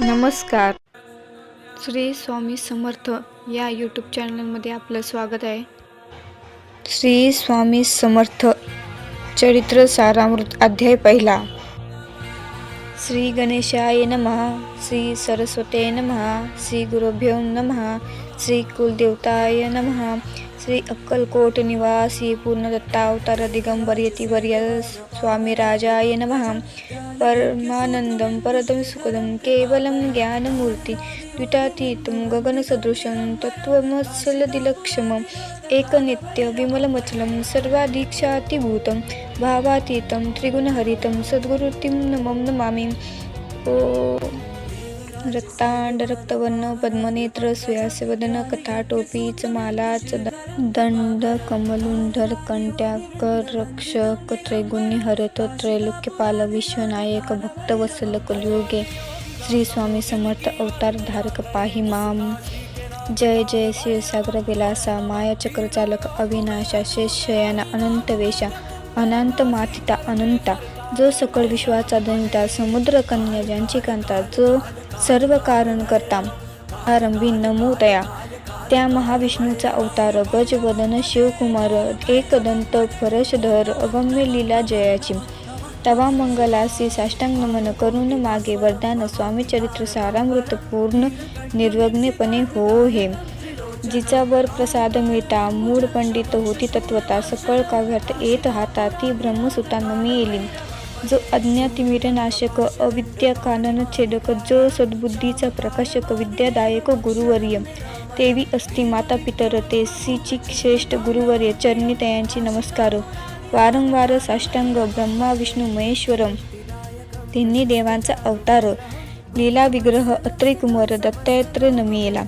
नमस्कार. श्री स्वामी समर्थ या यूट्यूब चॅनलमध्ये आपलं स्वागत आहे. श्री स्वामी समर्थ चरित्र सारामृत अध्याय पहिला. श्री गणेशाय नमः. श्री सरस्वते नमः. श्री गुरुभ्यो नमः. श्री कुलदेवताय नमः. श्री अक्कलकोट निवासी पूर्णदत्तावतार दिगंबर यतिवर्य स्वामी राजाय नमः. परमानंदं परदं सुखदं केवलं ज्ञानमूर्ति द्वितातीतं गगनसदृशं तत्त्वमसलदिलक्षमम् एकनित्य विमलमचलं सर्वाधीक्षातिभूतं भावातीतं त्रिगुणहरितं सद्गुरुतिं नमामि. ओ रक्तांड रक्तवर्ण पद्मनेत्र सुयासवदन कथाटोपी मालाच दंड कमलुंधर कंट्याकर रक्षक त्रैगुण्य हरत त्रैलोक्यपाल विश्वनायक भक्तवत्सल कलियुगे श्री स्वामी समर्थ अवतार धारक पाहि माम. जय जय क्षीरसागर विलासा माया चक्रचालक अविनाशा शेषशयना अनंत वेशा अनंत माथिता अनंता जो सकळ विश्वाचा धनिता समुद्र कन्या ज्यांची कांता जो सर्व कारण करता आरंभी नमो तया. त्या महाविष्णूचा अवतार गजवदन शिवकुमार एकदंत फरशधर अगम्य लीला जयाची तवा मंगलासी साष्टांग नमन करून मागे वरदान स्वामी चरित्र सारामृत पूर्ण निर्विघ्नपणे हो हे. जिचावर प्रसाद मिळता मूळ पंडित होती तत्वता सकळ काव्यात येत हाता ती ब्रह्मसुता नमी येली. जो अज्ञातिमिरनाशक अविद्या कानन छेदक जो सद्बुद्धीचा प्रकाशक विद्यादायक गुरुवर्य तेवी असती माता पितर तेसीची श्रेष्ठ गुरुवर्य चरणी तयांची नमस्कार. वारंवार साष्टांग ब्रह्मा विष्णू महेश्वरम तिन्ही देवांचा अवतार लीला विग्रह अत्रिकुमार दत्तात्रय नमियेला.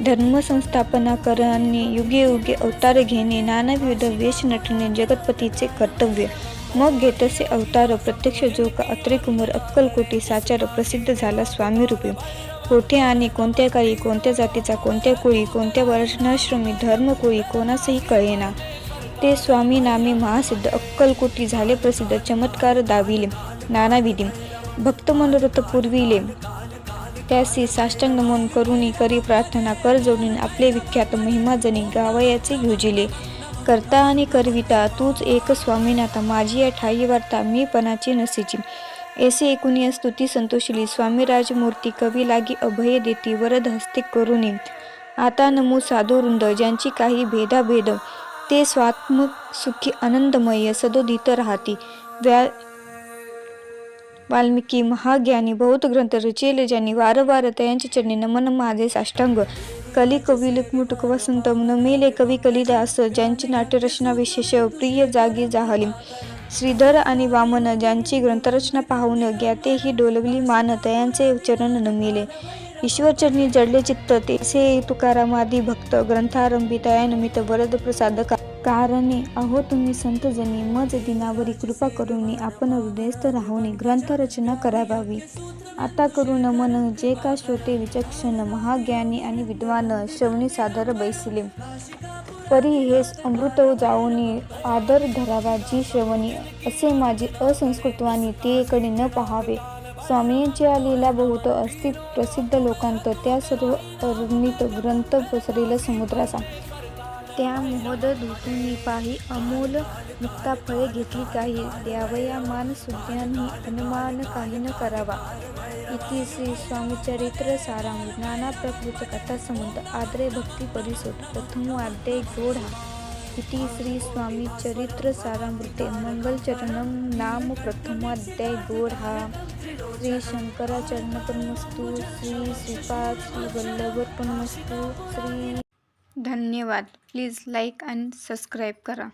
धर्म संस्थापना करणे युगे युगे अवतार घेणे नानाविध वेश नटणे जगतपतीचे कर्तव्य. मग घेतसे अवतार प्रत्यक्ष जो का अत्रिकुमार अक्कलकोटी साचार प्रसिद्ध झाला स्वामी रूपी. कोठे आणि कोणत्या काळी कोणत्या जातीचा कोणत्या कुळी कोणत्या वर्णाश्रमी धर्म कुळी कोणासही कळेना ते स्वामी नामे महासिद्ध अक्कलकोटी झाले प्रसिद्ध. चमत्कार दाविले नानाविधी भक्त मनोरथ पुरविले त्यासी साष्टांग नमन करुणी करी प्रार्थना कर जोडून आपले विख्यात महिमा जनी गावयाचे घेजिले. करता आणि करविता तूच एक स्वामीनाथा माझी या ठाई वार्ता मी पणाची नसेची. ऐसे एकूणी स्तुती संतोषिली स्वामी राजमूर्ती कवी लागी अभय देती वरद हस्ते करुणी. आता नमो साधुवृंद ज्यांची काही भेदाभेद ते स्वात्मक सुखी आनंदमय सदोदित राहती. वाल्मिकी महाज्ञानी बहुत ग्रंथ रचिले ज्यांनी वारंवार तयांची चरणी नमन माझे साष्टांग. कली कवी मुटुक वसंत नमेले कवी कलिदास ज्यांची नाट्यरचना विशेष प्रिय जागी जाहली. श्रीधर आणि वामन ज्यांची ग्रंथरचना पाहून ज्ञातेही डोलवली मान तयांचे चरण नमिले. ईश्वरचरणी जडले चित्त तेसे तुकारामादी भक्त ग्रंथारंभी तयानिमित्त वरद प्रसाद कारणे. अहो तुम्ही संतजनी मज दिनावरी कृपा करुनी आपण हृदयस्थ राहुनी ग्रंथरचना करावावी. आता करू नमन जे का श्रोते विचक्षण महाज्ञानी आणि विद्वान श्रवणी सादर बैसिले. परी हेस अमृत जाऊनी आदर धरावा जी श्रवणी असे माझे असंस्कृतवाणी ते कडे न पहावे. स्वामींच्या लीला बहुत असती प्रसिद्ध लोकांत त्या सर्व अर्णित ग्रंथ पसरेल समुद्राचा. त्या मोहद धुतुनी पाही अमोल मुक्ता फळे घेतली काही द्यावया मान सुज्ञांनी अनुमान काही न करावा. इति श्री स्वामीचरित्र सारामृत नाना प्रकृत कथा समुद्र आदरे भक्ती परिसोट प्रथम अध्याय गोढा. इति श्री स्वामी चरित्र सारामृते मंगलचरणम नाम प्रथमाध्याय गोढा. श्री शंकराचरणपन्मस्तु. श्री श्रीपाद श्री वल्लभर्पणमस्तु. श्री धन्यवाद. प्लीज लाईक आणि सबस्क्राईब करा.